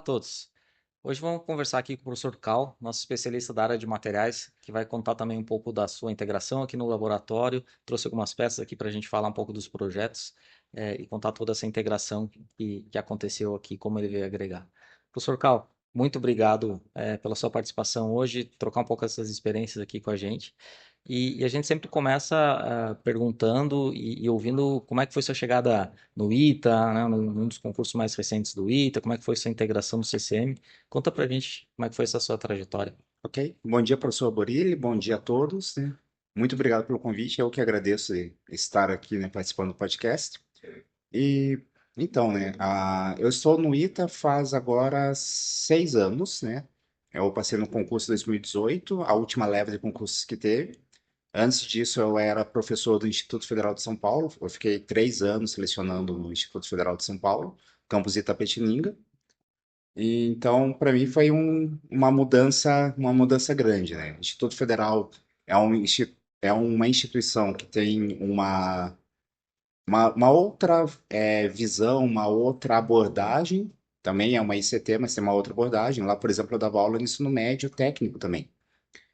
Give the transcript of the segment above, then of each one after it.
todos. Hoje vamos conversar aqui com o professor Cal, nosso especialista da área de materiais, que vai contar também um pouco da sua integração aqui no laboratório. Trouxe algumas peças aqui para a gente falar um pouco dos projetos e contar toda essa integração que aconteceu aqui, como ele veio agregar. Professor Cal, muito obrigado pela sua participação hoje, trocar um pouco essas experiências aqui com a gente. E a gente sempre começa perguntando e ouvindo como é que foi sua chegada no ITA, né, num dos concursos mais recentes do ITA, como é que foi sua integração no CCM. Conta pra gente como é que foi essa sua trajetória. Ok. Bom dia, professor Borilli. Bom dia a todos, né? Muito obrigado pelo convite. Eu que agradeço estar aqui, né, participando do podcast. E então, né, eu estou no ITA faz agora 6 anos, né? Eu passei no concurso 2018, a última leva de concursos que teve. Antes disso, eu era professor do Instituto Federal de São Paulo. Eu fiquei 3 anos selecionando no Instituto Federal de São Paulo, campus Itapetininga. E, então, para mim foi uma mudança grande, né? O Instituto Federal é uma instituição que tem uma outra visão, uma outra abordagem. Também é uma ICT, mas tem uma outra abordagem. Lá, por exemplo, eu dava aula no ensino médio técnico também.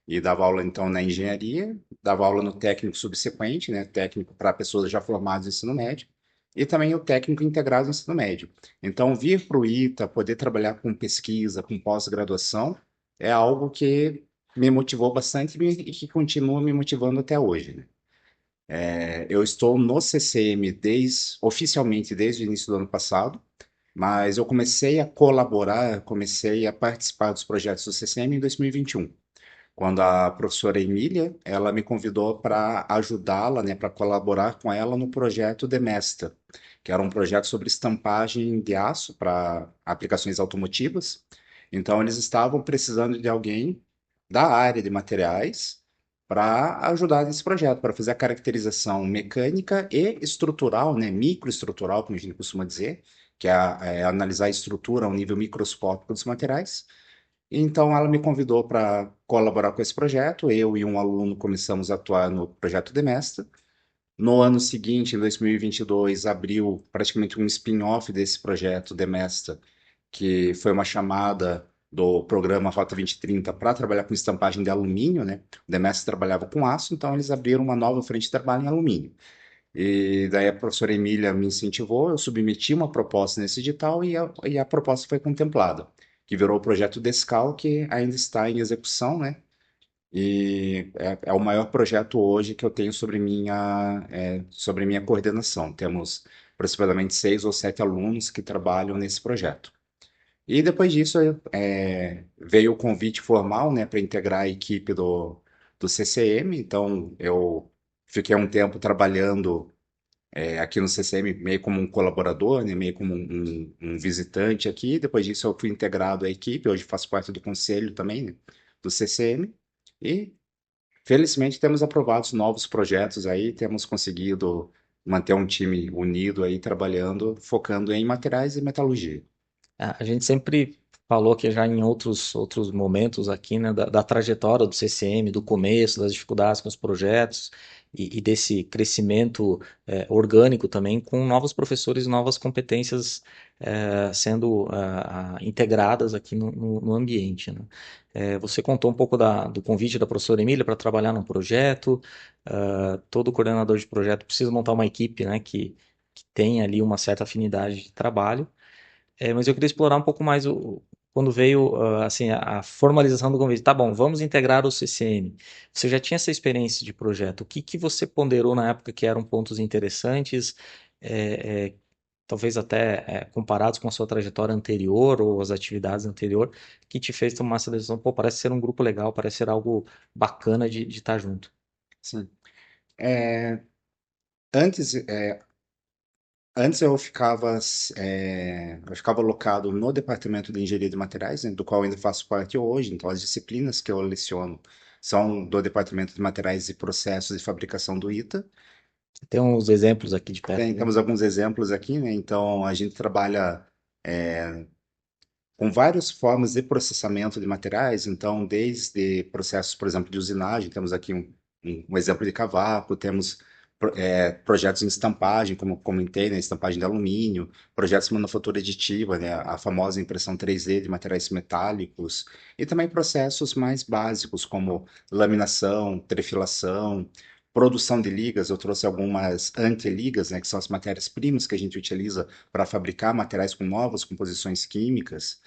E dava aula, então, na engenharia, dava aula no técnico subsequente, né? Técnico para pessoas já formadas no ensino médio, e também o técnico integrado no ensino médio. Então, vir para o ITA, poder trabalhar com pesquisa, com pós-graduação, é algo que me motivou bastante e que continua me motivando até hoje, né? Eu estou no CCM oficialmente desde o início do ano passado, mas eu comecei a colaborar, comecei a participar dos projetos do CCM em 2021, quando a professora Emília, ela me convidou para ajudá-la, né, para colaborar com ela no projeto Demesta, que era um projeto sobre estampagem de aço para aplicações automotivas. Então, eles estavam precisando de alguém da área de materiais para ajudar nesse projeto, para fazer a caracterização mecânica e estrutural, né, microestrutural, como a gente costuma dizer, que é analisar a estrutura ao nível microscópico dos materiais. Então, ela me convidou para colaborar com esse projeto. Eu e um aluno começamos a atuar no projeto Demestra. No ano seguinte, em 2022, abriu praticamente um spin-off desse projeto Demestra, que foi uma chamada do programa Rota 2030 para trabalhar com estampagem de alumínio, né? O Demestra trabalhava com aço, então eles abriram uma nova frente de trabalho em alumínio. E daí a professora Emília me incentivou, eu submeti uma proposta nesse edital e a proposta foi contemplada, que virou o projeto Descal, que ainda está em execução, né? E é o maior projeto hoje que eu tenho sobre minha coordenação. Temos aproximadamente 6 ou 7 alunos que trabalham nesse projeto. E depois disso veio o convite formal, né, para integrar a equipe do CCM. Então eu fiquei um tempo trabalhando aqui no CCM meio como um colaborador, né, meio como um visitante aqui. Depois disso eu fui integrado à equipe, hoje faço parte do conselho também, né, do CCM. E felizmente temos aprovado novos projetos aí, temos conseguido manter um time unido aí trabalhando, focando em materiais e metalurgia. A gente sempre falou que já em outros momentos aqui, né, da trajetória do CCM, do começo, das dificuldades com os projetos e desse crescimento orgânico também, com novos professores e novas competências sendo integradas aqui no ambiente, né? Você contou um pouco do convite da professora Emília para trabalhar num projeto. Todo coordenador de projeto precisa montar uma equipe, né, que tenha ali uma certa afinidade de trabalho. Mas eu queria explorar um pouco mais quando veio assim, a formalização do convite. Tá bom, vamos integrar o CCM. Você já tinha essa experiência de projeto. O que que você ponderou na época que eram pontos interessantes, é, é, talvez até comparados com a sua trajetória anterior ou as atividades anterior, que te fez tomar essa decisão? Pô, parece ser um grupo legal, parece ser algo bacana de estar junto. Sim. É, antes, antes eu ficava alocado no departamento de engenharia de materiais, né, do qual eu ainda faço parte hoje. Então, as disciplinas que eu leciono são do departamento de materiais e processos de fabricação do ITA. Tem uns exemplos aqui de perto. Temos alguns exemplos aqui, né? Então, a gente trabalha com várias formas de processamento de materiais. Então, desde processos, por exemplo, de usinagem, temos aqui um exemplo de cavaco, temos projetos em estampagem, como eu comentei, né, estampagem de alumínio, projetos de manufatura aditiva, né, a famosa impressão 3D de materiais metálicos, e também processos mais básicos, como laminação, trefilação, produção de ligas. Eu trouxe algumas antiligas, né, que são as matérias-primas que a gente utiliza para fabricar materiais com novas composições químicas.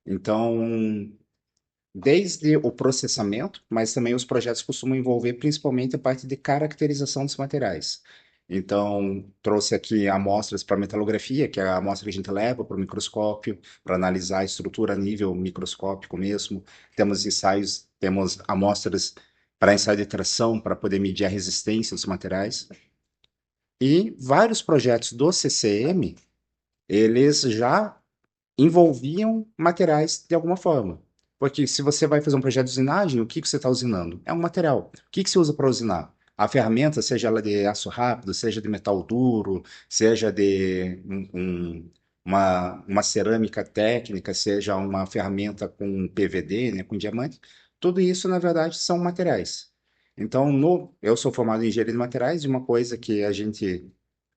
Então, desde o processamento, mas também os projetos costumam envolver principalmente a parte de caracterização dos materiais. Então, trouxe aqui amostras para metalografia, que é a amostra que a gente leva para o microscópio, para analisar a estrutura a nível microscópico mesmo. Temos ensaios, temos amostras para ensaio de tração, para poder medir a resistência dos materiais. E vários projetos do CCM, eles já envolviam materiais de alguma forma. Porque se você vai fazer um projeto de usinagem, o que que você está usinando? É um material. O que que você usa para usinar? A ferramenta, seja ela de aço rápido, seja de metal duro, seja de uma cerâmica técnica, seja uma ferramenta com PVD, né, com diamante, tudo isso, na verdade, são materiais. Então, eu sou formado em engenharia de materiais e uma coisa que a gente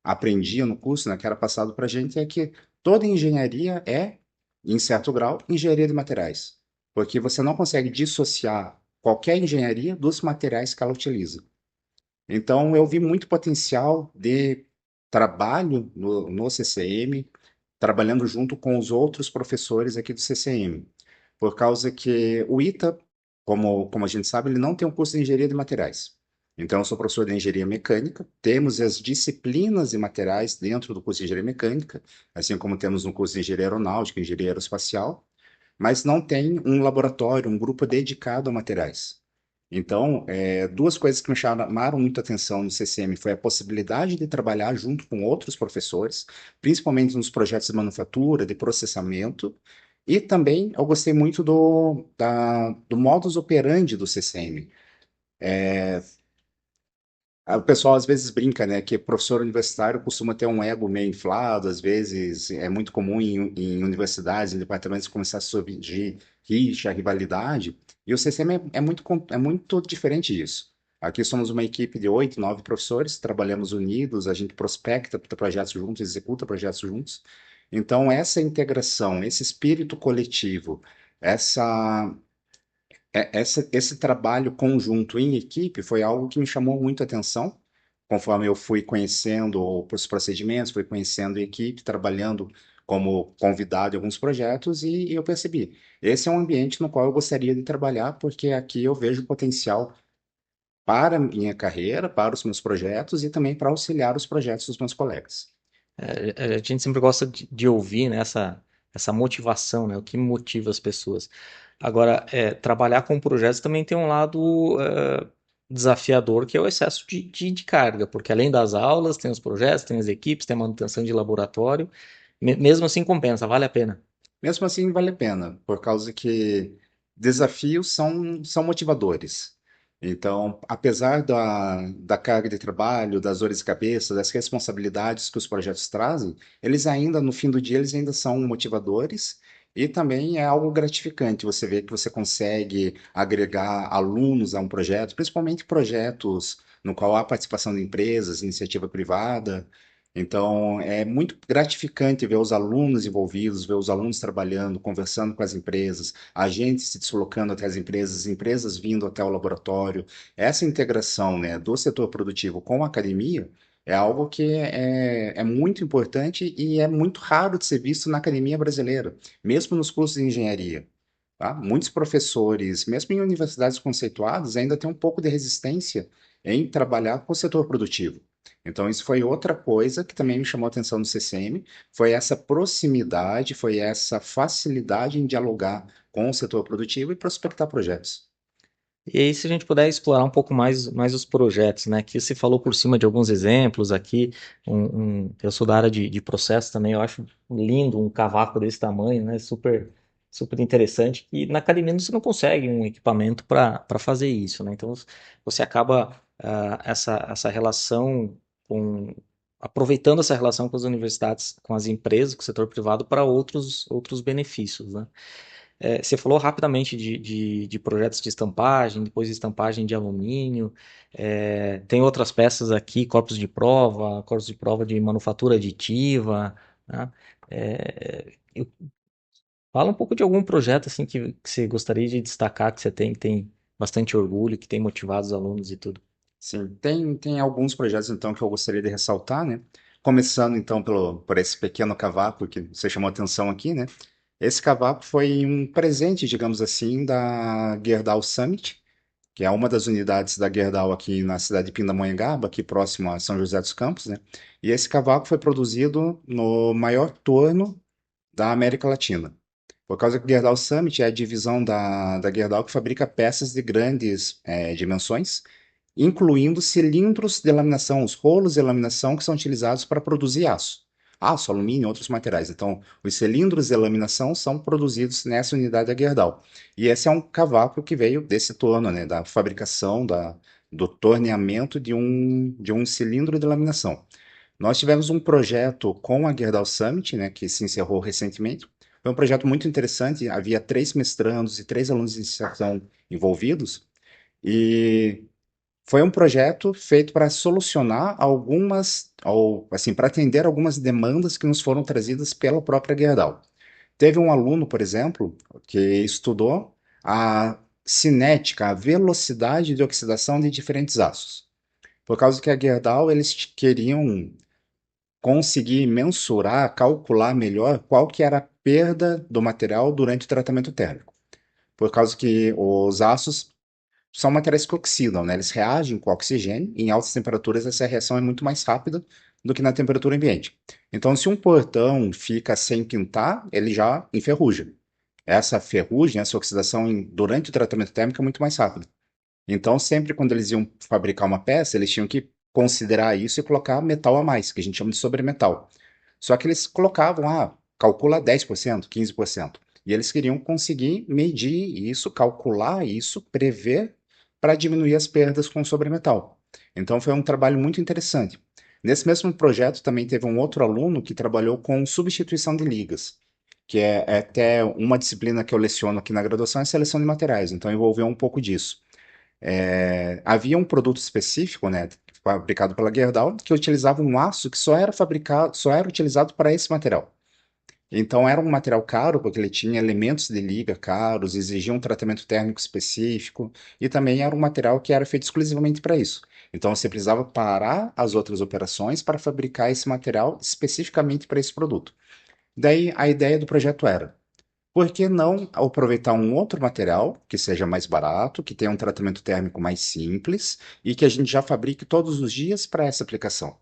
aprendia no curso, né, que era passado para a gente, é que toda engenharia é, em certo grau, engenharia de materiais. Porque você não consegue dissociar qualquer engenharia dos materiais que ela utiliza. Então, eu vi muito potencial de trabalho no CCM, trabalhando junto com os outros professores aqui do CCM. Por causa que o ITA, como a gente sabe, ele não tem um curso de engenharia de materiais. Então, eu sou professor de engenharia mecânica, temos as disciplinas de materiais dentro do curso de engenharia mecânica, assim como temos no curso de engenharia aeronáutica, engenharia aeroespacial, mas não tem um laboratório, um grupo dedicado a materiais. Então, duas coisas que me chamaram muito a atenção no CCM foi a possibilidade de trabalhar junto com outros professores, principalmente nos projetos de manufatura, de processamento, e também eu gostei muito do modus operandi do CCM. O pessoal às vezes brinca, né, que professor universitário costuma ter um ego meio inflado, às vezes é muito comum em universidades, em departamentos começar a surgir rixa, rivalidade, e o CCM é muito diferente disso. Aqui somos uma equipe de 8, 9 professores, trabalhamos unidos, a gente prospecta projetos juntos, executa projetos juntos. Então, essa integração, esse espírito coletivo, essa esse trabalho conjunto em equipe foi algo que me chamou muito a atenção, conforme eu fui conhecendo os procedimentos, fui conhecendo a equipe, trabalhando como convidado em alguns projetos, e eu percebi, esse é um ambiente no qual eu gostaria de trabalhar, porque aqui eu vejo potencial para a minha carreira, para os meus projetos e também para auxiliar os projetos dos meus colegas. A gente sempre gosta de ouvir, né, essa motivação, né, o que motiva as pessoas. Agora, trabalhar com projetos também tem um lado desafiador, que é o excesso de carga, porque além das aulas, tem os projetos, tem as equipes, tem a manutenção de laboratório. Mesmo assim, compensa, vale a pena. Mesmo assim, vale a pena, por causa que desafios são motivadores. Então, apesar da carga de trabalho, das dores de cabeça, das responsabilidades que os projetos trazem, eles ainda, no fim do dia, eles ainda são motivadores e também é algo gratificante você ver que você consegue agregar alunos a um projeto, principalmente projetos no qual há participação de empresas, iniciativa privada. Então, é muito gratificante ver os alunos envolvidos, ver os alunos trabalhando, conversando com as empresas, a gente se deslocando até as empresas vindo até o laboratório. Essa integração, né, do setor produtivo com a academia é algo que é muito importante e é muito raro de ser visto na academia brasileira, mesmo nos cursos de engenharia. Tá? Muitos professores, mesmo em universidades conceituadas, ainda têm um pouco de resistência em trabalhar com o setor produtivo. Então, isso foi outra coisa que também me chamou a atenção no CCM, foi essa proximidade, foi essa facilidade em dialogar com o setor produtivo e prospectar projetos. E aí, se a gente puder explorar um pouco mais os projetos, né? Que você falou por cima de alguns exemplos aqui. Eu sou da área de processo também, eu acho lindo um cavaco desse tamanho, né? Super interessante. E na academia você não consegue um equipamento para fazer isso, né? Então você acaba essa relação com. Aproveitando essa relação com as universidades, com as empresas, com o setor privado para outros benefícios, né? Você falou rapidamente de projetos de estampagem, depois estampagem de alumínio. Tem outras peças aqui, corpos de prova de manufatura aditiva, né? Fala um pouco de algum projeto assim que você gostaria de destacar, que tem bastante orgulho, que tem motivado os alunos e tudo. Sim, tem alguns projetos então que eu gostaria de ressaltar, né? Começando então por esse pequeno cavaco que você chamou atenção aqui, né? Esse cavaco foi um presente, digamos assim, da Gerdau Summit, que é uma das unidades da Gerdau aqui na cidade de Pindamonhangaba, aqui próximo a São José dos Campos, né? E esse cavaco foi produzido no maior torno da América Latina. Por causa que o Gerdau Summit é a divisão da Gerdau que fabrica peças de grandes dimensões, incluindo cilindros de laminação, os rolos de laminação que são utilizados para produzir aço. Aço, alumínio e outros materiais. Então, os cilindros de laminação são produzidos nessa unidade da Gerdau. E esse é um cavaco que veio desse torno, né, da fabricação, do torneamento de um cilindro de laminação. Nós tivemos um projeto com a Gerdau Summit, né, que se encerrou recentemente. Foi um projeto muito interessante, havia 3 mestrandos e 3 alunos de iniciação envolvidos, e foi um projeto feito para solucionar algumas, ou assim, para atender algumas demandas que nos foram trazidas pela própria Gerdau. Teve um aluno, por exemplo, que estudou a cinética, a velocidade de oxidação de diferentes aços. Por causa que a Gerdau, eles queriam conseguir mensurar, calcular melhor qual que era a perda do material durante o tratamento térmico. Por causa que os aços são materiais que oxidam, né? Eles reagem com oxigênio, e em altas temperaturas essa reação é muito mais rápida do que na temperatura ambiente. Então, se um portão fica sem pintar, ele já enferruja. Essa ferrugem, essa oxidação durante o tratamento térmico é muito mais rápida. Então, sempre quando eles iam fabricar uma peça, eles tinham que considerar isso e colocar metal a mais, que a gente chama de sobremetal. Só que eles colocavam, calcula 10%, 15%. E eles queriam conseguir medir isso, calcular isso, prever para diminuir as perdas com sobremetal. Então foi um trabalho muito interessante. Nesse mesmo projeto também teve um outro aluno que trabalhou com substituição de ligas, que é até uma disciplina que eu leciono aqui na graduação, é seleção de materiais, então envolveu um pouco disso. Havia um produto específico, né, fabricado pela Gerdau, que utilizava um aço que só era fabricado, só era utilizado para esse material. Então era um material caro, porque ele tinha elementos de liga caros, exigia um tratamento térmico específico, e também era um material que era feito exclusivamente para isso. Então você precisava parar as outras operações para fabricar esse material especificamente para esse produto. Daí a ideia do projeto era: por que não aproveitar um outro material que seja mais barato, que tenha um tratamento térmico mais simples e que a gente já fabrique todos os dias para essa aplicação?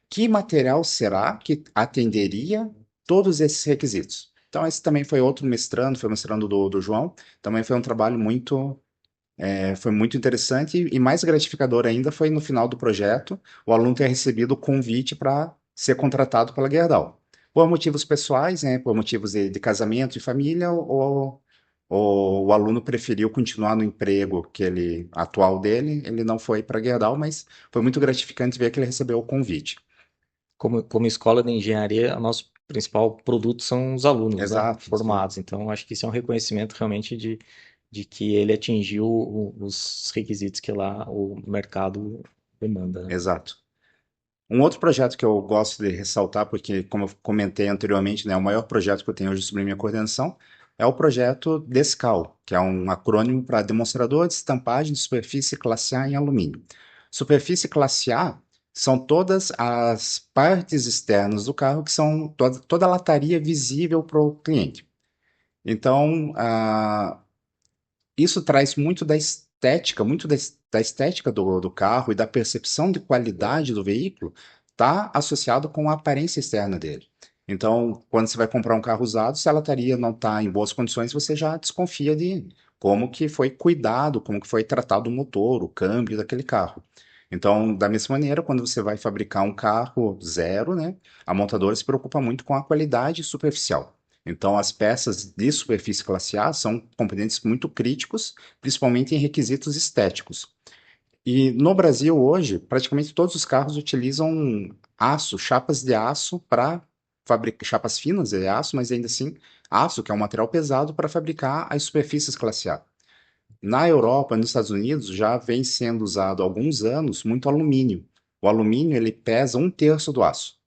Que material será que atenderia todos esses requisitos? Então, esse também foi outro mestrando, foi o mestrando do João. Também foi um trabalho foi muito interessante e mais gratificador ainda foi no final do projeto o aluno ter recebido o convite para ser contratado pela Gerdau. Por motivos pessoais, né, por motivos de casamento e família, o aluno preferiu continuar no emprego atual dele, ele não foi para a Gerdau, mas foi muito gratificante ver que ele recebeu o convite. Como escola de engenharia, o nosso principal produto são os alunos, né, Exato, sim. formados. Então, acho que isso é um reconhecimento realmente de que ele atingiu os requisitos que lá o mercado demanda, né? Exato. Um outro projeto que eu gosto de ressaltar, porque, como eu comentei anteriormente, né, o maior projeto que eu tenho hoje sobre minha coordenação é o projeto DESCAL, que é um acrônimo para Demonstrador de Estampagem de Superfície Classe A em Alumínio. Superfície Classe A são todas as partes externas do carro que são toda a lataria visível para o cliente. Então, isso traz muito da estética, da estética do carro e da percepção de qualidade do veículo, está associado com a aparência externa dele. Então, quando você vai comprar um carro usado, se a lataria não está em boas condições, você já desconfia de como que foi cuidado, como que foi tratado o motor, o câmbio daquele carro. Então, da mesma maneira, quando você vai fabricar um carro zero, né, a montadora se preocupa muito com a qualidade superficial. Então, as peças de superfície classe A são componentes muito críticos, principalmente em requisitos estéticos. E no Brasil, hoje, praticamente todos os carros utilizam aço, chapas de aço para fabricar chapas finas de aço, mas ainda assim aço, que é um material pesado, para fabricar as superfícies classe A. Na Europa, nos Estados Unidos, já vem sendo usado há alguns anos muito alumínio. O alumínio ele pesa um terço do aço.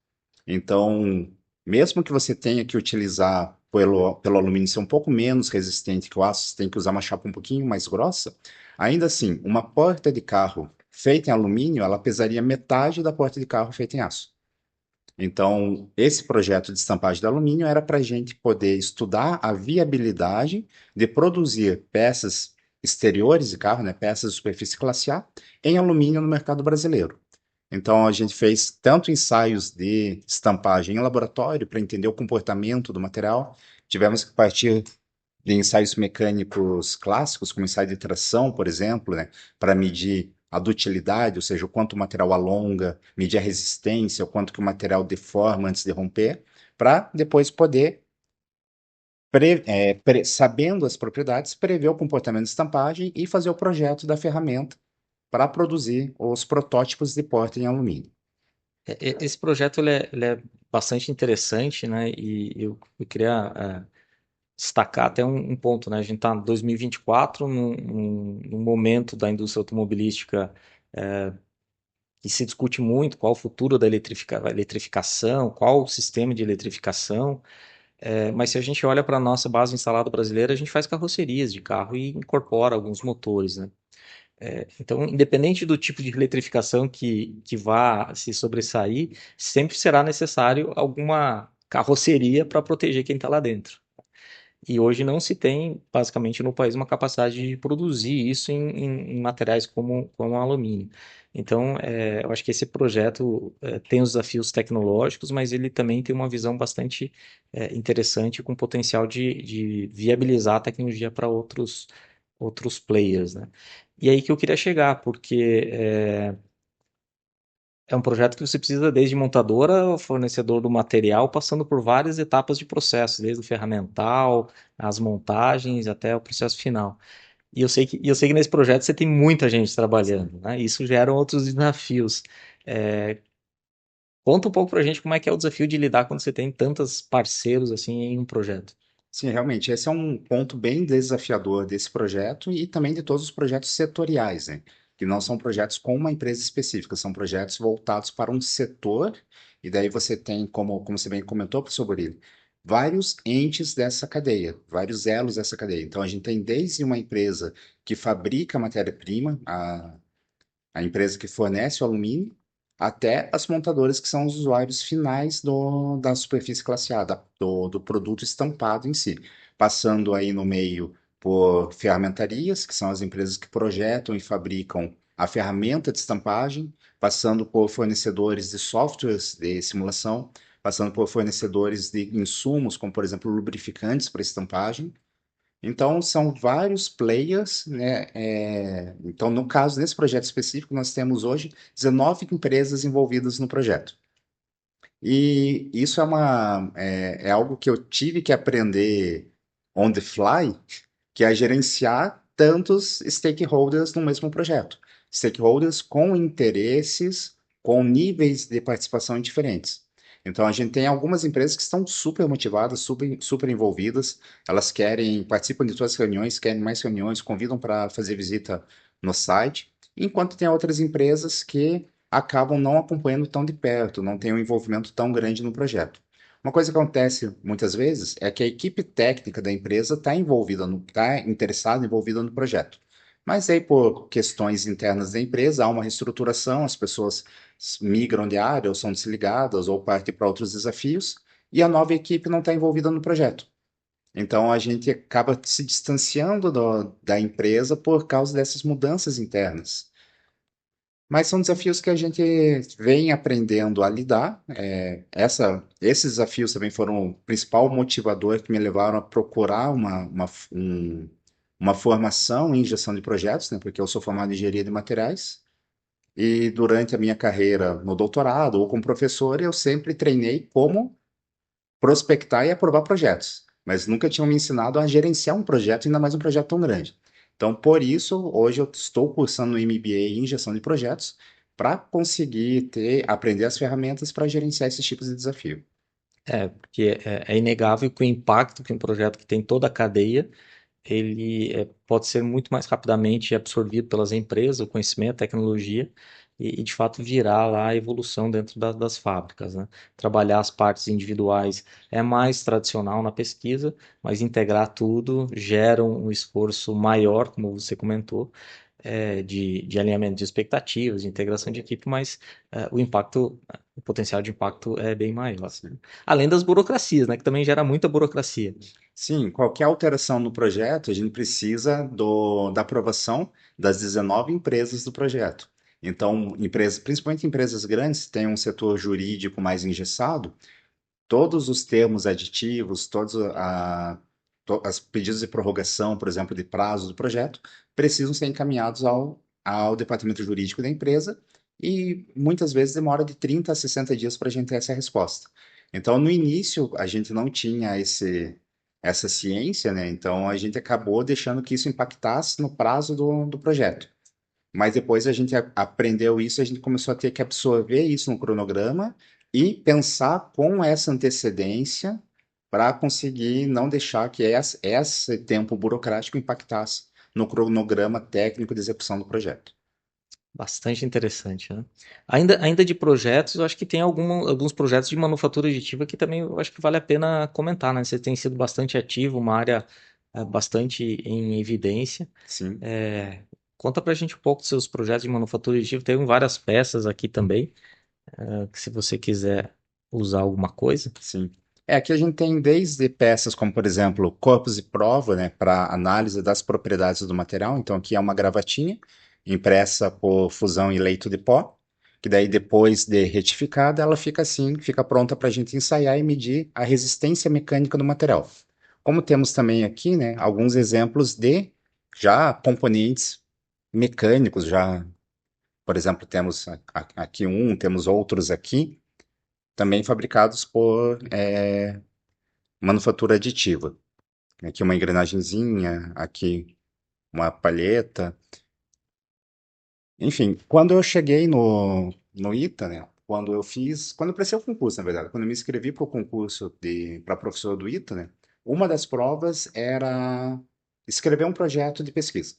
Então, mesmo que você tenha que utilizar pelo alumínio ser um pouco menos resistente que o aço, você tem que usar uma chapa um pouquinho mais grossa, ainda assim, uma porta de carro feita em alumínio, ela pesaria metade da porta de carro feita em aço. Então, esse projeto de estampagem de alumínio era para a gente poder estudar a viabilidade de produzir peças exteriores de carro, né, peças de superfície classe A, em alumínio no mercado brasileiro. Então, a gente fez tanto ensaios de estampagem em laboratório para entender o comportamento do material. Tivemos que partir de ensaios mecânicos clássicos, como ensaio de tração, por exemplo, né, para medir a dutilidade, ou seja, o quanto o material alonga, medir a resistência, o quanto que o material deforma antes de romper, para depois poder, sabendo as propriedades, prever o comportamento de estampagem e fazer o projeto da ferramenta para produzir os protótipos de porta em alumínio. Esse projeto ele é bastante interessante, né? E eu queria destacar até um ponto, né? A gente está em 2024, num momento da indústria automobilística que se discute muito qual o futuro da eletrificação, qual o sistema de eletrificação. Mas se a gente olha para a nossa base instalada brasileira, a gente faz carrocerias de carro e incorpora alguns motores, né? Então, independente do tipo de eletrificação que vá se sobressair, sempre será necessário alguma carroceria para proteger quem está lá dentro. E hoje não se tem, basicamente, no país uma capacidade de produzir isso em materiais como alumínio. Então, eu acho que esse projeto tem os desafios tecnológicos, mas ele também tem uma visão bastante interessante com potencial de viabilizar a tecnologia para outros players, né? E aí que eu queria chegar, porque é um projeto que você precisa desde montadora, fornecedor do material, passando por várias etapas de processo, desde o ferramental, as montagens até o processo final. E eu sei que nesse projeto você tem muita gente trabalhando, né? Isso gera outros desafios. É, conta um pouco pra gente como é que é o desafio de lidar quando você tem tantos parceiros assim em um projeto. Sim, realmente, esse é um ponto bem desafiador desse projeto e também de todos os projetos setoriais, né? Que não são projetos com uma empresa específica, são projetos voltados para um setor, e daí você tem, como você bem comentou, professor Burili, vários entes dessa cadeia, vários elos dessa cadeia. Então, a gente tem desde uma empresa que fabrica a matéria-prima, a empresa que fornece o alumínio, até as montadoras que são os usuários finais da superfície classe A, do produto estampado em si, passando aí no meio por ferramentarias, que são as empresas que projetam e fabricam a ferramenta de estampagem, passando por fornecedores de softwares de simulação, passando por fornecedores de insumos, como por exemplo lubrificantes para estampagem, então, são vários players, né? Então, no caso desse projeto específico, nós temos hoje 19 empresas envolvidas no projeto. E isso é algo que eu tive que aprender on the fly, que é gerenciar tantos stakeholders no mesmo projeto. Stakeholders com interesses, com níveis de participação diferentes. Então, a gente tem algumas empresas que estão super motivadas, super envolvidas, elas participam de todas as reuniões, querem mais reuniões, convidam para fazer visita no site, enquanto tem outras empresas que acabam não acompanhando tão de perto, não têm um envolvimento tão grande no projeto. Uma coisa que acontece muitas vezes é que a equipe técnica da empresa está interessada, envolvida no projeto. Mas aí, por questões internas da empresa, há uma reestruturação, as pessoas migram de área, ou são desligadas, ou partem para outros desafios, e a nova equipe não está envolvida no projeto. Então, a gente acaba se distanciando da empresa por causa dessas mudanças internas. Mas são desafios que a gente vem aprendendo a lidar. Esses desafios também foram o principal motivador que me levaram a procurar uma formação em gestão de projetos, né? Porque eu sou formado em engenharia de materiais. E durante a minha carreira no doutorado ou como professor, eu sempre treinei como prospectar e aprovar projetos, mas nunca tinham me ensinado a gerenciar um projeto, ainda mais um projeto tão grande. Então, por isso, hoje eu estou cursando um MBA em gestão de projetos para conseguir aprender as ferramentas para gerenciar esses tipos de desafio. Porque é inegável que o impacto que um projeto que tem toda a cadeia, ele pode ser muito mais rapidamente absorvido pelas empresas, o conhecimento, a tecnologia, de fato virar lá a evolução dentro das fábricas, né? Trabalhar as partes individuais é mais tradicional na pesquisa, mas integrar tudo gera um esforço maior, como você comentou, de alinhamento de expectativas, de integração de equipe, mas o potencial de impacto é bem maior. Sim. Além das burocracias, né, que também gera muita burocracia. Sim, qualquer alteração no projeto, a gente precisa da aprovação das 19 empresas do projeto. Então, empresas, principalmente empresas grandes, que têm um setor jurídico mais engessado, todos os termos aditivos, as pedidos de prorrogação, por exemplo, de prazo do projeto, precisam ser encaminhados ao departamento jurídico da empresa e muitas vezes demora de 30 a 60 dias para a gente ter essa resposta. Então, no início, a gente não tinha essa ciência, né? Então, a gente acabou deixando que isso impactasse no prazo do projeto. Mas depois a gente aprendeu isso, a gente começou a ter que absorver isso no cronograma e pensar com essa antecedência para conseguir não deixar que esse tempo burocrático impactasse no cronograma técnico de execução do projeto. Bastante interessante, né? Ainda de projetos, eu acho que tem alguns projetos de manufatura aditiva que também eu acho que vale a pena comentar, né? Você tem sido bastante ativo, uma área bastante em evidência. Sim, É, conta pra gente um pouco dos seus projetos de manufatura aditiva. Tem várias peças aqui também, que se você quiser usar alguma coisa. sim. Aqui a gente tem desde peças como, por exemplo, corpos de prova, né, para análise das propriedades do material. Então, aqui é uma gravatinha impressa por fusão e leito de pó, que daí depois de retificada, ela fica assim, fica pronta para a gente ensaiar e medir a resistência mecânica do material. Como temos também aqui, né, alguns exemplos de já componentes mecânicos, já, por exemplo, temos aqui um, temos outros aqui, também fabricados por manufatura aditiva. Aqui uma engrenagenzinha, aqui uma palheta. Enfim, quando eu cheguei no ITA, né, quando eu prestei o concurso, na verdade, quando eu me inscrevi para o concurso para professor do ITA, né, uma das provas era escrever um projeto de pesquisa.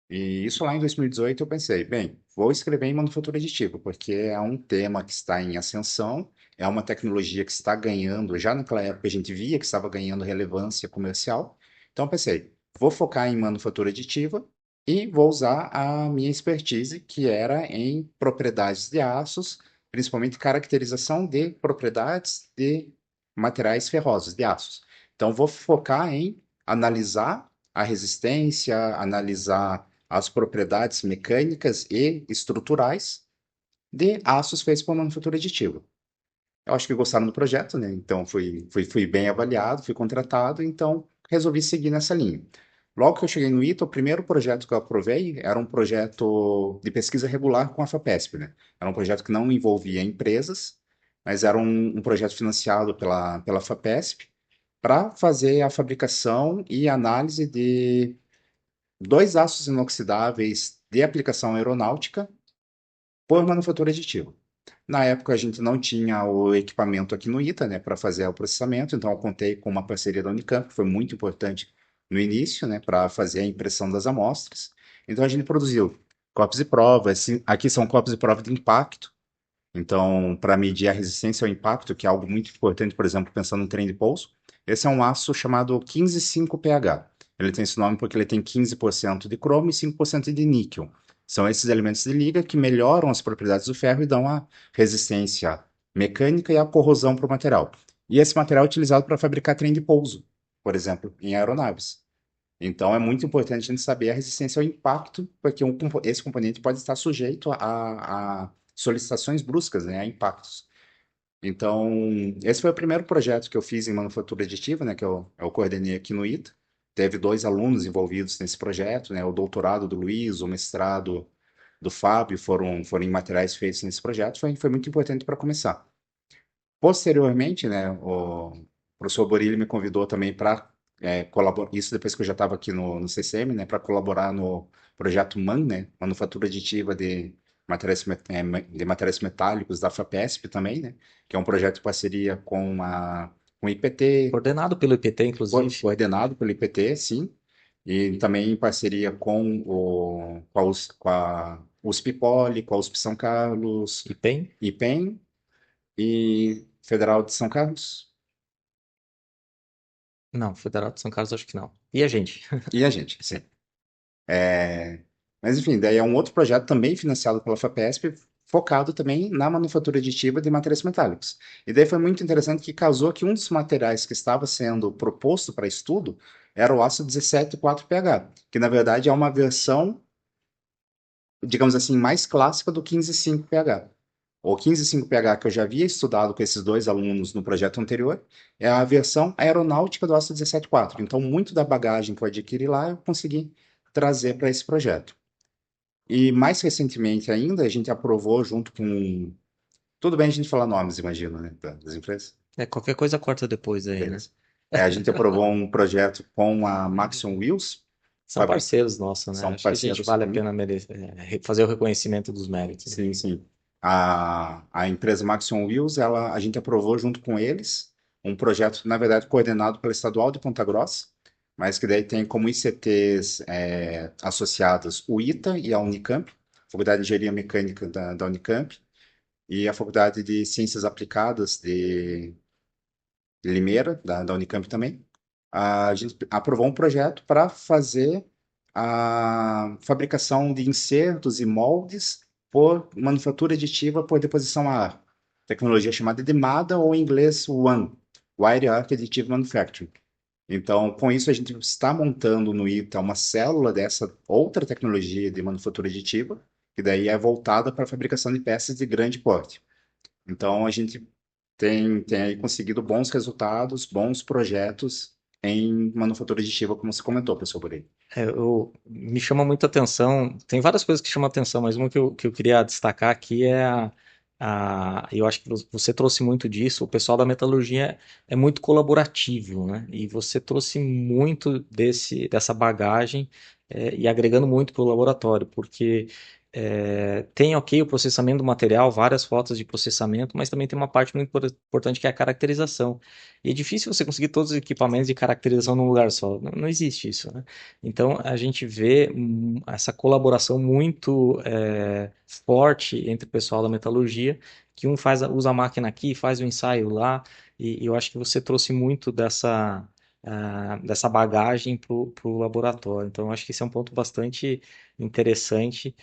E isso lá em 2018 eu pensei, bem, vou escrever em manufatura aditiva, porque é um tema que está em ascensão, é uma tecnologia que está ganhando, já naquela época a gente via que estava ganhando relevância comercial. Então eu pensei, vou focar em manufatura aditiva e vou usar a minha expertise, que era em propriedades de aços, principalmente caracterização de propriedades de materiais ferrosos, de aços. Então vou focar em analisar a resistência, analisar as propriedades mecânicas e estruturais de aços feitos por manufatura aditiva. Eu acho que gostaram do projeto, né? Então fui bem avaliado, fui contratado, então resolvi seguir nessa linha. Logo que eu cheguei no ITA, o primeiro projeto que eu aprovei era um projeto de pesquisa regular com a FAPESP, né? Era um projeto que não envolvia empresas, mas era um projeto financiado pela FAPESP para fazer a fabricação e análise de dois aços inoxidáveis de aplicação aeronáutica por manufatura aditiva. Na época a gente não tinha o equipamento aqui no ITA, né, para fazer o processamento, então eu contei com uma parceria da Unicamp, que foi muito importante no início, né, para fazer a impressão das amostras. Então a gente produziu copos de prova, aqui são copos de prova de impacto. Então, para medir a resistência ao impacto, que é algo muito importante, por exemplo, pensando no trem de pouso, esse é um aço chamado 15,5pH. Ele tem esse nome porque ele tem 15% de cromo e 5% de níquel. São esses elementos de liga que melhoram as propriedades do ferro e dão a resistência mecânica e a corrosão para o material. E esse material é utilizado para fabricar trem de pouso, por exemplo, em aeronaves. Então, é muito importante a gente saber a resistência ao impacto, porque esse componente pode estar sujeito a solicitações bruscas, né, a impactos. Então, esse foi o primeiro projeto que eu fiz em manufatura aditiva, né, que eu coordenei aqui no ITA. Teve dois alunos envolvidos nesse projeto, né, o doutorado do Luiz, o mestrado do Fábio foram em materiais feitos nesse projeto. Foi muito importante para começar. Posteriormente, né, o professor Borilli me convidou também para colaborar, isso depois que eu já estava aqui no CCM, né, para colaborar no projeto MAN, né, Manufatura Aditiva de de materiais metálicos da FAPESP também, né? Que é um projeto de parceria com o IPT, Coordenado pelo IPT, inclusive. coordenado pelo IPT, sim, e também em parceria com a USP Poli, com a USP São Carlos, IPEM? IPEM e Federal de São Carlos. Não, Federal de São Carlos acho que não. E a gente? E a gente, sim. É, mas enfim, daí é um outro projeto também financiado pela FAPESP, focado também na manufatura aditiva de materiais metálicos. E daí foi muito interessante que casou que um dos materiais que estava sendo proposto para estudo era o aço 17,4pH, que na verdade é uma versão, digamos assim, mais clássica do 15,5pH. O 15,5pH que eu já havia estudado com esses dois alunos no projeto anterior é a versão aeronáutica do aço 17,4. Então, muito da bagagem que eu adquiri lá eu consegui trazer para esse projeto. E mais recentemente ainda, a gente aprovou junto com. Tudo bem a gente falar nomes, imagino, né? Das empresas? É, qualquer coisa corta depois aí, né? Beleza. A gente aprovou um projeto com a Maxion Wheels, São fabric... parceiros nossos, né? são Acho que a gente parceiros. vale a pena fazer o reconhecimento dos méritos, né? Sim, sim. A empresa Maxion Wheels, a gente aprovou junto com eles um projeto, na verdade, coordenado pela Estadual de Ponta Grossa, mas que daí tem como ICTs associados o ITA e a Unicamp, Faculdade de Engenharia Mecânica da Unicamp, e a Faculdade de Ciências Aplicadas de Limeira, da Unicamp também. A gente aprovou um projeto para fazer a fabricação de insertos e moldes por manufatura aditiva por deposição a ar. Tecnologia chamada de MADA ou em inglês WAN, Wire Arc Additive Manufacturing. Então, com isso, a gente está montando no ITA uma célula dessa outra tecnologia de manufatura aditiva, que daí é voltada para a fabricação de peças de grande porte. Então, a gente tem aí conseguido bons resultados, bons projetos em manufatura aditiva, como você comentou, professor Borei. Me chama muita atenção, tem várias coisas que chamam atenção, mas uma que eu queria destacar aqui é eu acho que você trouxe muito disso, o pessoal da metalurgia é muito colaborativo, né? E você trouxe muito dessa bagagem, e agregando muito para o laboratório, porque tem, ok, o processamento do material, várias fotos de processamento, mas também tem uma parte muito importante que é a caracterização. E é difícil você conseguir todos os equipamentos de caracterização num lugar só, não existe isso, né? Então a gente vê essa colaboração muito forte entre o pessoal da metalurgia, que um usa a máquina aqui, faz o ensaio lá, e eu acho que você trouxe muito dessa bagagem para o laboratório. Então eu acho que esse é um ponto bastante interessante,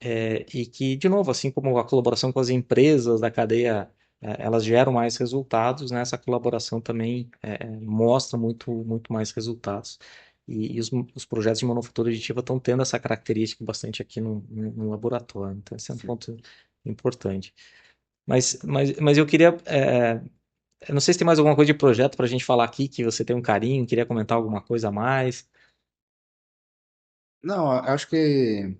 e que, de novo, assim como a colaboração com as empresas da cadeia, elas geram mais resultados, né? Essa colaboração também mostra muito mais resultados. E os projetos de manufatura aditiva estão tendo essa característica bastante aqui no laboratório. Então, esse é um Sim. ponto importante. Mas eu queria. Eu não sei se tem mais alguma coisa de projeto para a gente falar aqui que você tem um carinho, queria comentar alguma coisa a mais. Não, eu acho que.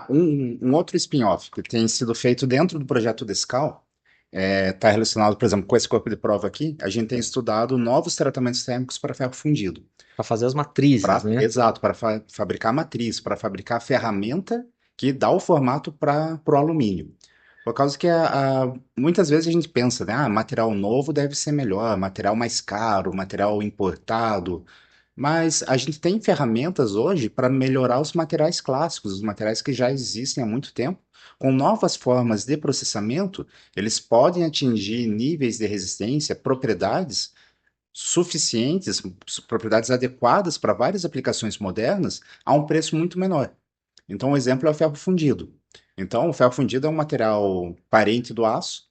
Um outro spin-off que tem sido feito dentro do projeto Descal está relacionado, por exemplo, com esse corpo de prova aqui. A gente tem estudado novos tratamentos térmicos para ferro fundido. Para fazer as matrizes, né? Exato, para fabricar matriz, para fabricar a ferramenta que dá o formato para o alumínio. Por causa que muitas vezes a gente pensa, né, material novo deve ser melhor, material mais caro, material importado. Mas a gente tem ferramentas hoje para melhorar os materiais clássicos, os materiais que já existem há muito tempo. Com novas formas de processamento, eles podem atingir níveis de resistência, propriedades suficientes, propriedades adequadas para várias aplicações modernas a um preço muito menor. Então, um exemplo é o ferro fundido. Então, o ferro fundido é um material parente do aço,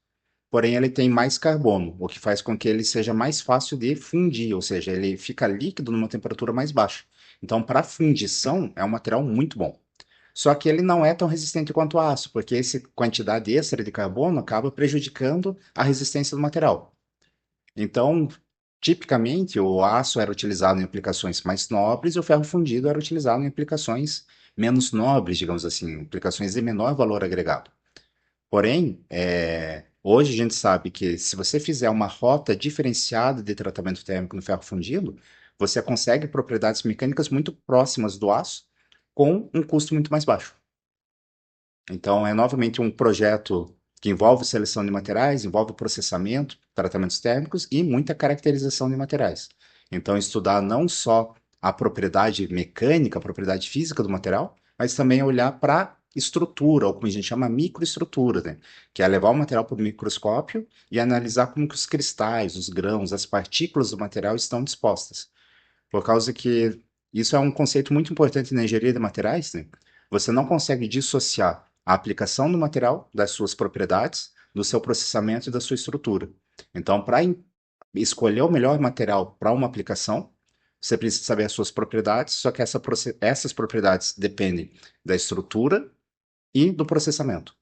porém ele tem mais carbono, o que faz com que ele seja mais fácil de fundir, ou seja, ele fica líquido numa temperatura mais baixa. Então, para fundição, é um material muito bom. Só que ele não é tão resistente quanto o aço, porque essa quantidade extra de carbono acaba prejudicando a resistência do material. Então, tipicamente, o aço era utilizado em aplicações mais nobres e o ferro fundido era utilizado em aplicações menos nobres, digamos assim, aplicações de menor valor agregado. Porém, hoje a gente sabe que se você fizer uma rota diferenciada de tratamento térmico no ferro fundido, você consegue propriedades mecânicas muito próximas do aço com um custo muito mais baixo. Então, é novamente um projeto que envolve seleção de materiais, envolve processamento, tratamentos térmicos e muita caracterização de materiais. Então, estudar não só a propriedade mecânica, a propriedade física do material, mas também olhar para a estrutura, ou como a gente chama, microestrutura, né? Que é levar o material para o microscópio e analisar como que os cristais, os grãos, as partículas do material estão dispostas. Por causa que isso é um conceito muito importante na engenharia de materiais, né? Você não consegue dissociar a aplicação do material das suas propriedades, do seu processamento e da sua estrutura. Então, para escolher o melhor material para uma aplicação, você precisa saber as suas propriedades, só que essas propriedades dependem da estrutura e do processamento.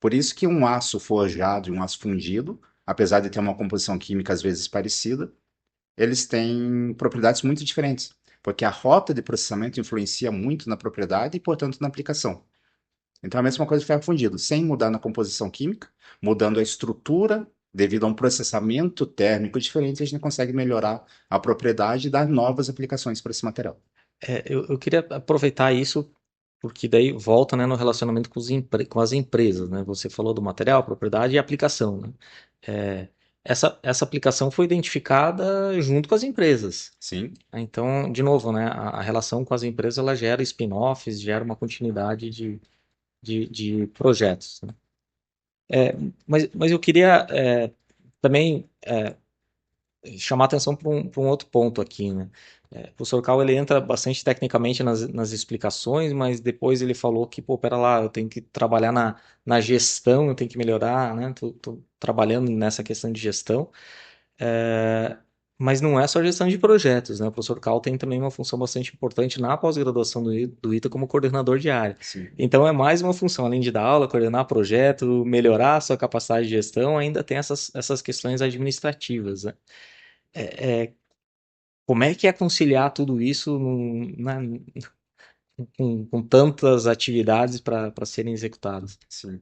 Por isso que um aço forjado e um aço fundido, apesar de ter uma composição química às vezes parecida, eles têm propriedades muito diferentes, porque a rota de processamento influencia muito na propriedade e, portanto, na aplicação. Então, é a mesma coisa de ferro fundido, sem mudar na composição química, mudando a estrutura, devido a um processamento térmico diferente, a gente consegue melhorar a propriedade e dar novas aplicações para esse material. Eu queria aproveitar isso, porque daí volta, né, no relacionamento com as empresas, né? Você falou do material, propriedade e aplicação, né? É, essa aplicação foi identificada junto com as empresas. Sim, Então, de novo, né, a relação com as empresas ela gera spin-offs, gera uma continuidade de projetos, né? Mas eu queria também chamar atenção para um outro ponto aqui, né? O professor Cal ele entra bastante tecnicamente nas explicações, mas depois ele falou que, pô, pera lá, eu tenho que trabalhar na gestão, eu tenho que melhorar, né? Tô trabalhando nessa questão de gestão. É, mas não é só gestão de projetos, né? O professor Cal tem também uma função bastante importante na pós-graduação do ITA como coordenador de área. sim. Então é mais uma função, além de dar aula, coordenar projeto, melhorar a sua capacidade de gestão, ainda tem essas questões administrativas, né? Como é que é conciliar tudo isso com tantas atividades para serem executadas? Sim.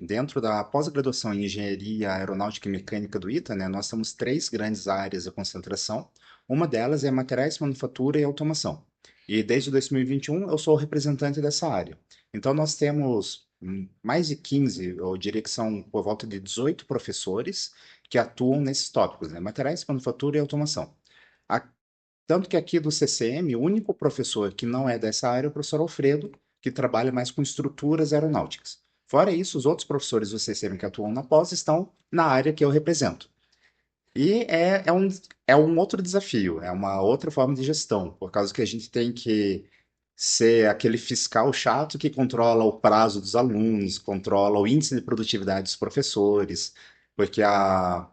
Dentro da pós-graduação em Engenharia Aeronáutica e Mecânica do ITA, né, nós temos três grandes áreas de concentração. Uma delas é materiais, manufatura e automação. E desde 2021 eu sou o representante dessa área. Então nós temos mais de 15, eu diria que são por volta de 18 professores que atuam nesses tópicos, né, materiais, manufatura e automação. A Tanto que aqui do CCM, o único professor que não é dessa área é o professor Alfredo, que trabalha mais com estruturas aeronáuticas. Fora isso, os outros professores do CCM que atuam na pós estão na área que eu represento. E é um outro desafio, é uma outra forma de gestão, por causa que a gente tem que ser aquele fiscal chato que controla o prazo dos alunos, controla o índice de produtividade dos professores, porque a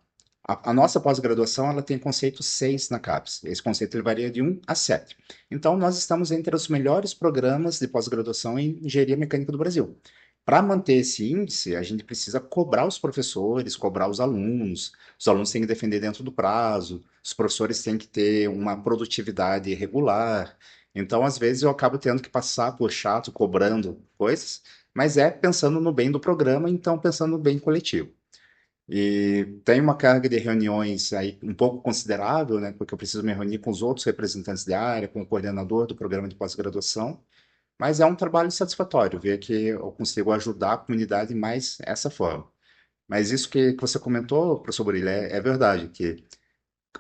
nossa pós-graduação ela tem conceito 6 na CAPES. Esse conceito ele varia de 1 a 7. Então, nós estamos entre os melhores programas de pós-graduação em engenharia mecânica do Brasil. Para manter esse índice, a gente precisa cobrar os professores, cobrar os alunos têm que defender dentro do prazo, os professores têm que ter uma produtividade regular. Então, às vezes, eu acabo tendo que passar por chato, cobrando coisas, mas é pensando no bem do programa, então pensando no bem coletivo. E tem uma carga de reuniões aí um pouco considerável, né? Porque eu preciso me reunir com os outros representantes da área, com o coordenador do programa de pós-graduação, mas é um trabalho satisfatório ver que eu consigo ajudar a comunidade mais essa forma. Mas isso que você comentou, professor Burila, é verdade, que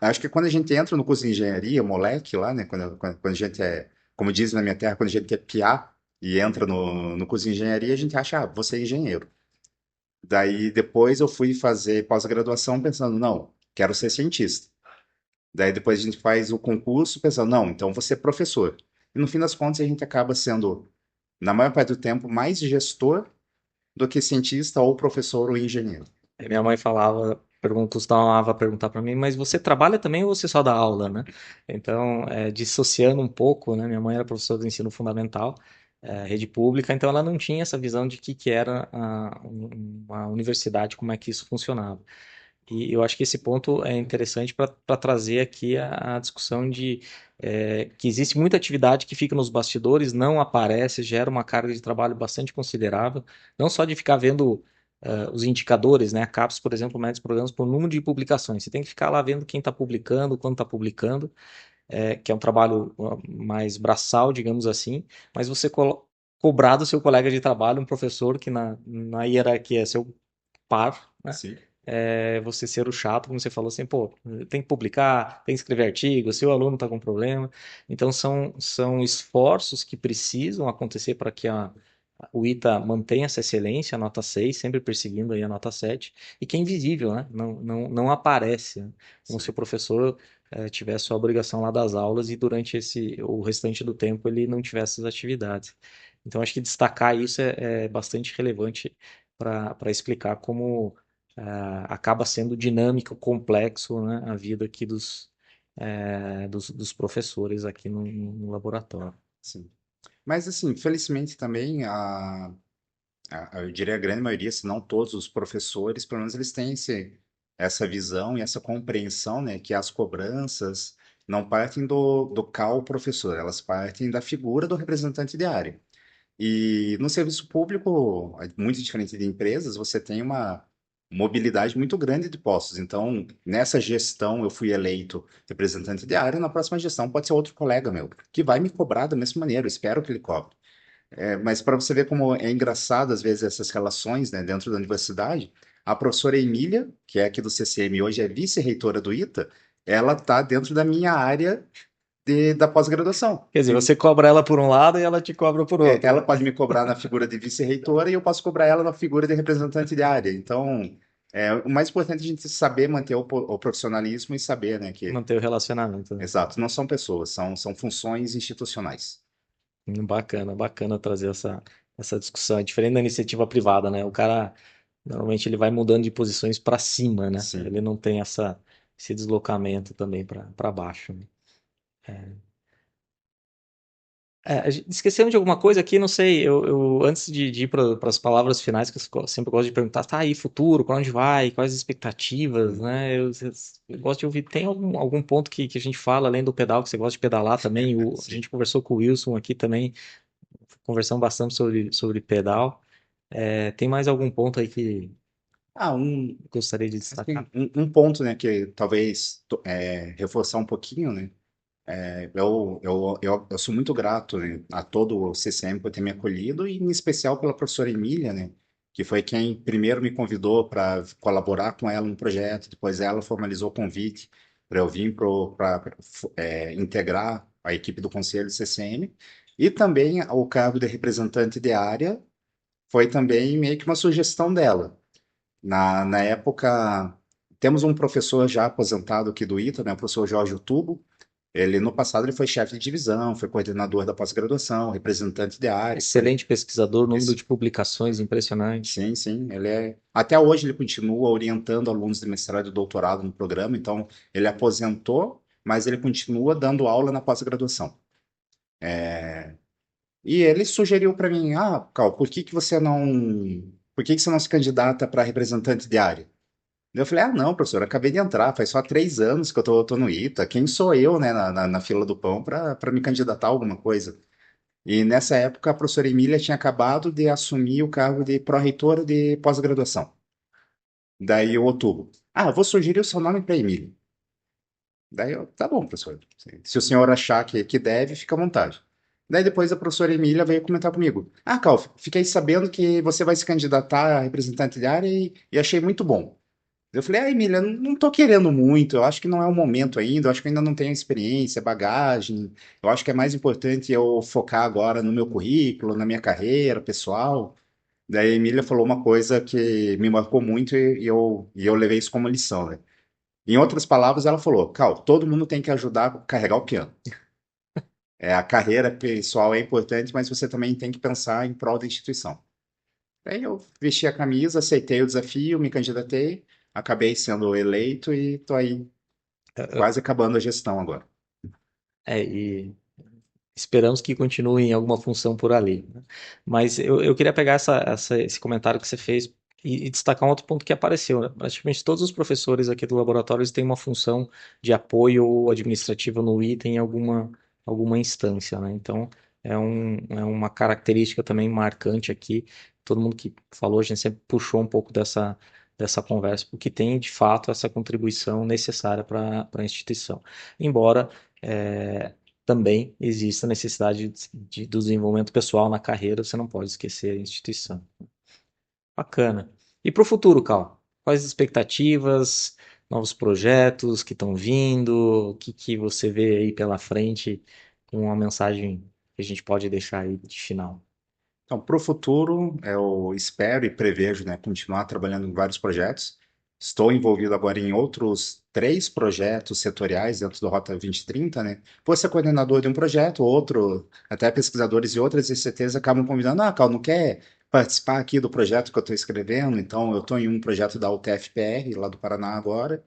acho que quando a gente entra no curso de engenharia, moleque lá, né? Quando a gente é, como diz na minha terra, quando a gente é piá e entra no curso de engenharia, a gente acha, ah, você é engenheiro. Daí depois eu fui fazer pós-graduação pensando, não, quero ser cientista. Daí depois a gente faz o concurso pensando, não, então vou ser professor. E no fim das contas a gente acaba sendo, na maior parte do tempo, mais gestor do que cientista ou professor ou engenheiro. Aí minha mãe costumava perguntar para mim, mas você trabalha também ou você só dá aula, né? Então, dissociando um pouco, né? Minha mãe era professora do ensino fundamental, rede pública, então ela não tinha essa visão de que era uma universidade, como é que isso funcionava. E eu acho que esse ponto é interessante para trazer aqui a discussão de que existe muita atividade que fica nos bastidores, não aparece, gera uma carga de trabalho bastante considerável, não só de ficar vendo os indicadores, né? A CAPES, por exemplo, mede os programas por número de publicações. Você tem que ficar lá vendo quem está publicando, quando está publicando, que é um trabalho mais braçal, digamos assim, mas você coloca. cobrar do seu colega de trabalho, um professor que na hierarquia é seu par, né? Sim, Você ser o chato, como você falou assim, pô, tem que publicar, tem que escrever artigo, seu aluno está com problema. Então, são esforços que precisam acontecer para que o ITA mantenha essa excelência, a nota 6 sempre perseguindo aí a nota 7 e que é invisível, né? Não aparece, né? Como se sim, o professor tivesse a obrigação lá das aulas e durante o restante do tempo ele não tivesse as atividades. Então, acho que destacar isso é bastante relevante para explicar como acaba sendo dinâmico, complexo, né, a vida aqui dos professores aqui no laboratório. sim. Mas assim, felizmente também eu diria a grande maioria, se não todos os professores, pelo menos eles têm essa visão e essa compreensão, né, que as cobranças não partem do cal professor, elas partem da figura do representante de área. E no serviço público, muito diferente de empresas, você tem uma mobilidade muito grande de postos. Então, nessa gestão, eu fui eleito representante de área, na próxima gestão pode ser outro colega meu, que vai me cobrar da mesma maneira, eu espero que ele cobre. Mas para você ver como é engraçado, às vezes, essas relações, né, dentro da universidade, a professora Emília, que é aqui do CCM e hoje é vice-reitora do ITA, ela está dentro da minha área da pós-graduação. Quer dizer, você cobra ela por um lado e ela te cobra por outro, Ela né? pode me cobrar na figura de vice-reitora e eu posso cobrar ela na figura de representante de área. Então, o mais importante é a gente saber manter o profissionalismo e saber, né, que, Manter o relacionamento, né? exato, não são pessoas, são funções institucionais. Bacana, bacana trazer essa discussão. É diferente da iniciativa privada, né? O cara, normalmente, ele vai mudando de posições para cima, né? Sim. Ele não tem esse deslocamento também para baixo, né? Esquecendo de alguma coisa aqui, não sei. Antes de ir para as palavras finais, que eu sempre gosto de perguntar, tá aí, futuro, para onde vai, quais as expectativas, Hum, né? Eu gosto de ouvir, tem algum ponto que a gente fala, além do pedal, que você gosta de pedalar também? A sim. gente conversou com o Wilson aqui também, conversamos bastante sobre pedal. Tem mais algum ponto aí que Ah, gostaria de assim, destacar? um ponto, né, que talvez reforçar um pouquinho, né? Eu sou muito grato, né, a todo o CCM por ter me acolhido e, em especial, pela professora Emília, né, que foi quem primeiro me convidou para colaborar com ela no projeto, depois ela formalizou o convite para eu vir para integrar a equipe do conselho do CCM, e também o cargo de representante de área foi também meio que uma sugestão dela. Na época, temos um professor já aposentado aqui do ITA, né, o professor Jorge Tubo. Ele, no passado, ele foi chefe de divisão, foi coordenador da pós-graduação, representante de área, foi Excelente pesquisador, número isso. de publicações impressionante. Sim, sim, até hoje ele continua orientando alunos de mestrado e doutorado no programa, então ele aposentou, mas ele continua dando aula na pós-graduação. E ele sugeriu para mim, Cal, por que que você não se candidata para representante de área? Eu falei, não, professor, acabei de entrar, faz só 3 anos que eu tô no ITA, quem sou eu, né, na fila do pão para me candidatar a alguma coisa? E nessa época a professora Emília tinha acabado de assumir o cargo de pró-reitora de pós-graduação. Daí o outubro, eu vou sugerir o seu nome para Emília. Daí eu, tá bom, professor, se o senhor achar que deve, fica à vontade. Daí depois a professora Emília veio comentar comigo, Cal, fiquei sabendo que você vai se candidatar a representante de área e achei muito bom. Eu falei, Emília, não tô querendo muito, eu acho que não é o momento ainda, eu acho que ainda não tenho experiência, bagagem, eu acho que é mais importante eu focar agora no meu currículo, na minha carreira pessoal. Daí a Emília falou uma coisa que me marcou muito e eu levei isso como lição, né? Em outras palavras, ela falou, Cal, todo mundo tem que ajudar a carregar o piano. A carreira pessoal é importante, mas você também tem que pensar em prol da instituição. Aí eu vesti a camisa, aceitei o desafio, me candidatei, acabei sendo eleito e tô aí quase acabando a gestão agora. E esperamos que continue em alguma função por ali, né? Mas eu queria pegar esse comentário que você fez e destacar um outro ponto que apareceu, né? Praticamente todos os professores aqui do laboratório eles têm uma função de apoio administrativo no item em alguma instância, né? Então, é uma característica também marcante aqui. Todo mundo que falou, a gente sempre puxou um pouco dessa conversa, porque tem, de fato, essa contribuição necessária para a instituição. Embora. também existe a necessidade do desenvolvimento pessoal na carreira, você não pode esquecer a instituição. Bacana. E para o futuro, Cal? Quais as expectativas, novos projetos que estão vindo? O que que você vê aí pela frente com uma mensagem que a gente pode deixar aí de final? Então, para o futuro, eu espero e prevejo, né, continuar trabalhando em vários projetos. Estou envolvido agora em outros 3 projetos setoriais dentro do Rota 2030, né? Vou ser coordenador de um projeto, outro, até pesquisadores de outras ICTs acabam convidando, Carl, não quer participar aqui do projeto que eu estou escrevendo? Então, eu estou em um projeto da UTFPR, lá do Paraná agora.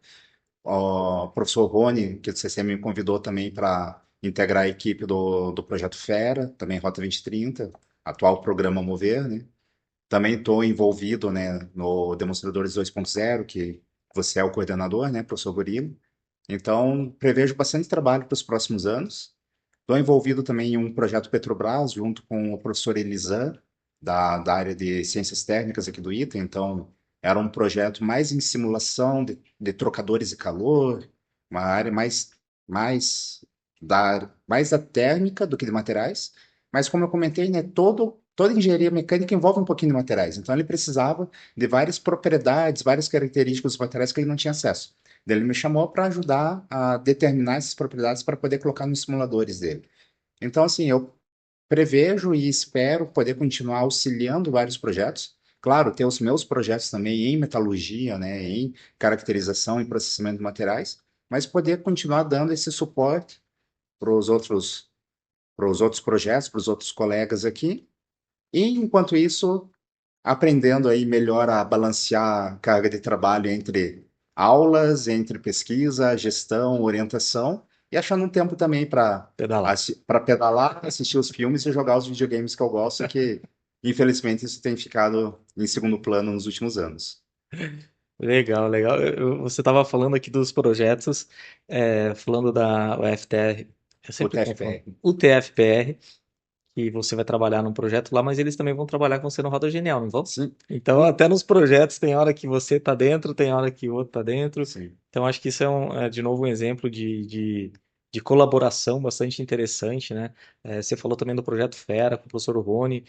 O professor Rony, que do CCM, me convidou também para integrar a equipe do projeto Fera, também Rota 2030, atual programa Mover, né? Também estou envolvido, né, no Demonstradores 2.0, que você é o coordenador, né, professor Gorilo. Então, prevejo bastante trabalho para os próximos anos. Estou envolvido também em um projeto Petrobras, junto com o professor Elisan, da área de Ciências Técnicas aqui do ITA. Então, era um projeto mais em simulação de trocadores de calor, uma área mais da térmica do que de materiais. Mas, como eu comentei, né, toda engenharia mecânica envolve um pouquinho de materiais. Então, ele precisava de várias propriedades, várias características dos materiais que ele não tinha acesso. Daí ele me chamou para ajudar a determinar essas propriedades para poder colocar nos simuladores dele. Então, assim, eu prevejo e espero poder continuar auxiliando vários projetos. Claro, ter os meus projetos também em metalurgia, né, em caracterização e processamento de materiais, mas poder continuar dando esse suporte para os outros projetos, para os outros colegas aqui. E, enquanto isso, aprendendo aí melhor a balancear a carga de trabalho entre aulas, entre pesquisa, gestão, orientação, e achando um tempo também Pedalar. para pedalar, assistir os filmes e jogar os videogames que eu gosto, que infelizmente isso tem ficado em segundo plano nos últimos anos. Legal, legal. Você estava falando aqui dos projetos, falando da UFTR, eu O sempre confundo, TFPR. UTFPR, que você vai trabalhar num projeto lá, mas eles também vão trabalhar com você no Roda Genial, não vão? Sim, Então, até nos projetos tem hora que você está dentro, tem hora que o outro está dentro. sim. Então, acho que isso é de novo um exemplo de colaboração bastante interessante, né? Você falou também do projeto Fera com o professor Rony.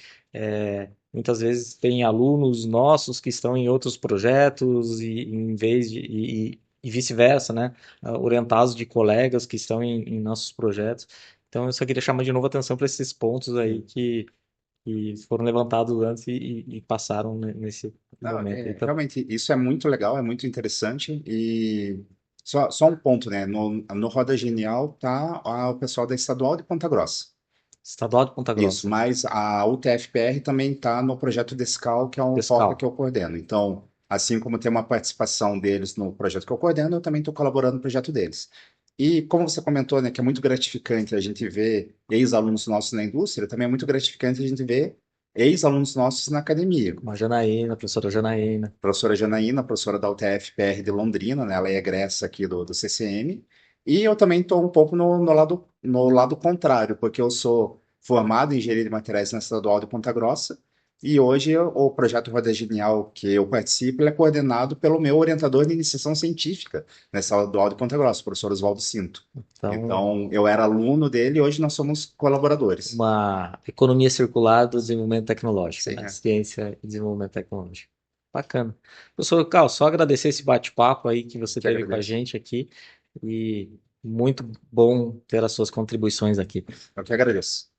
Muitas vezes tem alunos nossos que estão em outros projetos e em vez de e vice-versa, né? Orientados de colegas que estão em nossos projetos. Então, eu só queria chamar de novo a atenção para esses pontos aí que foram levantados antes e passaram nesse Não, momento. Então, realmente, isso é muito legal, é muito interessante. E só um ponto, né? No Roda Genial tá o pessoal da Estadual de Ponta Grossa. estadual de Ponta Isso, Grossa, mas a UTFPR também está no projeto Descal, que é um rota Descal. que eu coordeno. Então, assim como tem uma participação deles no projeto que eu coordeno, eu também estou colaborando no projeto deles. E como você comentou, né, que é muito gratificante a gente ver ex-alunos nossos na indústria, também é muito gratificante a gente ver ex-alunos nossos na academia. Uma Janaína, professora Janaína. Professora Janaína, professora da UTF-PR de Londrina, né? Ela é egressa aqui do CCM. E eu também estou um pouco no lado contrário, porque eu sou formado em engenharia de materiais na Estadual de Ponta Grossa. E hoje o projeto Roda Genial que eu participo, ele é coordenado pelo meu orientador de iniciação científica na Estadual de Ponta Grossa, o professor Oswaldo Cinto. Então, Então, eu era aluno dele e hoje nós somos colaboradores. uma economia circular do desenvolvimento tecnológico, Sim, né? é. Ciência e desenvolvimento tecnológico. Bacana. Professor Carl, só agradecer esse bate-papo aí que Eu você que teve com a agradeço. gente aqui e muito bom ter as suas contribuições aqui. Eu que agradeço.